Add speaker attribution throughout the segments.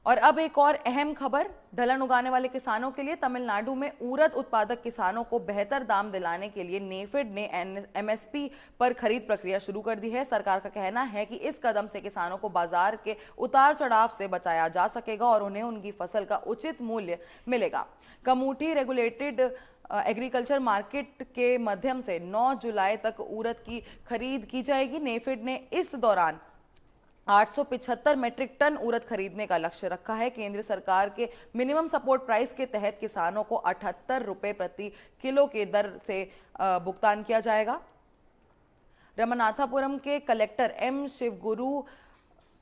Speaker 1: और अब एक और अहम खबर दलहन उगाने वाले किसानों के लिए। तमिलनाडु में उड़द उत्पादक किसानों को बेहतर दाम दिलाने के लिए नेफेड ने एमएसपी पर खरीद प्रक्रिया शुरू कर दी है। सरकार का कहना है कि इस कदम से किसानों को बाजार के उतार चढ़ाव से बचाया जा सकेगा और उन्हें उनकी फसल का उचित मूल्य मिलेगा। कमूठी रेगुलेटेड एग्रीकल्चर मार्केट के माध्यम से 9 जुलाई तक उड़द की खरीद की जाएगी। नेफेड ने इस दौरान 875 मैट्रिक टन उड़द खरीदने का लक्ष्य रखा है। केंद्र सरकार के मिनिमम सपोर्ट प्राइस के तहत किसानों को 78 रुपए प्रति किलो के दर से भुगतान किया जाएगा। रमनाथापुरम के कलेक्टर एम शिवगुरु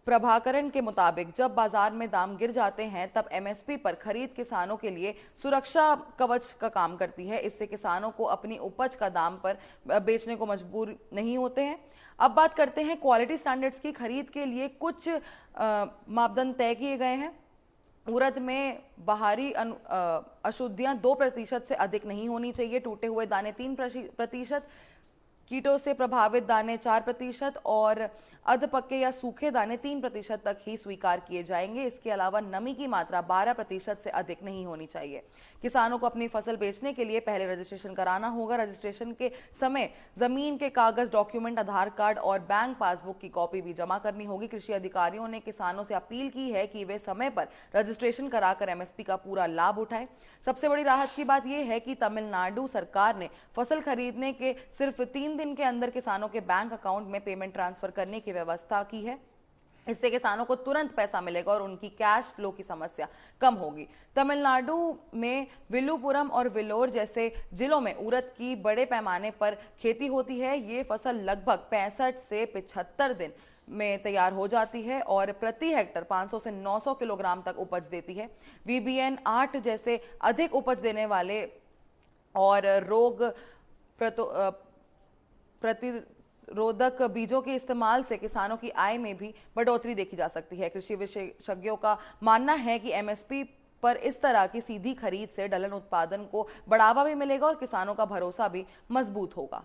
Speaker 1: प्रभाकरण के मुताबिक जब बाजार में दाम गिर जाते हैं तब एमएसपी पर खरीद किसानों के लिए सुरक्षा कवच का काम करती है। इससे किसानों को अपनी उपज का दाम पर बेचने को मजबूर नहीं होते हैं। अब बात करते हैं क्वालिटी स्टैंडर्ड्स की। खरीद के लिए कुछ मापदंड तय किए गए हैं। उड़द में बाहरी अशुद्धियां 2% से अधिक नहीं होनी चाहिए। टूटे हुए दाने 3%, कीटों से प्रभावित दाने 4% और अधपक्के या सूखे दाने 3% तक ही स्वीकार किए जाएंगे। इसके अलावा नमी की मात्रा 12% से अधिक नहीं होनी चाहिए। किसानों को अपनी फसल बेचने के लिए पहले रजिस्ट्रेशन कराना होगा। रजिस्ट्रेशन के समय जमीन के कागज, डॉक्यूमेंट, आधार कार्ड और बैंक पासबुक की कॉपी भी जमा करनी होगी। कृषि अधिकारियों ने किसानों से अपील की है कि वे समय पर रजिस्ट्रेशन कराकर एमएसपी का पूरा लाभ उठाएं। सबसे बड़ी राहत की बात यह है कि तमिलनाडु सरकार ने फसल खरीदने के सिर्फ 3 दिन के अंदर किसानों के बैंक अकाउंट में पेमेंट ट्रांसफर करने की व्यवस्था की है। इससे किसानों को तुरंत पैसा मिलेगा और उनकी कैश फ्लो की समस्या कम होगी। तमिलनाडु में विल्लुपुरम और वेल्लोर जैसे जिलों में उड़द की बड़े पैमाने पर खेती होती है। ये फसल लगभग 65 से 75 दिन में तैयार हो जाती है और प्रति हेक्टर 500 से 900 किलोग्राम तक उपज देती है। वीबीएन 8 जैसे अधिक उपज देने वाले और रोग प्रतिरोधक बीजों के इस्तेमाल से किसानों की आय में भी बढ़ोतरी देखी जा सकती है। कृषि विशेषज्ञों का मानना है कि एमएसपी पर इस तरह की सीधी खरीद से दलहन उत्पादन को बढ़ावा भी मिलेगा और किसानों का भरोसा भी मजबूत होगा।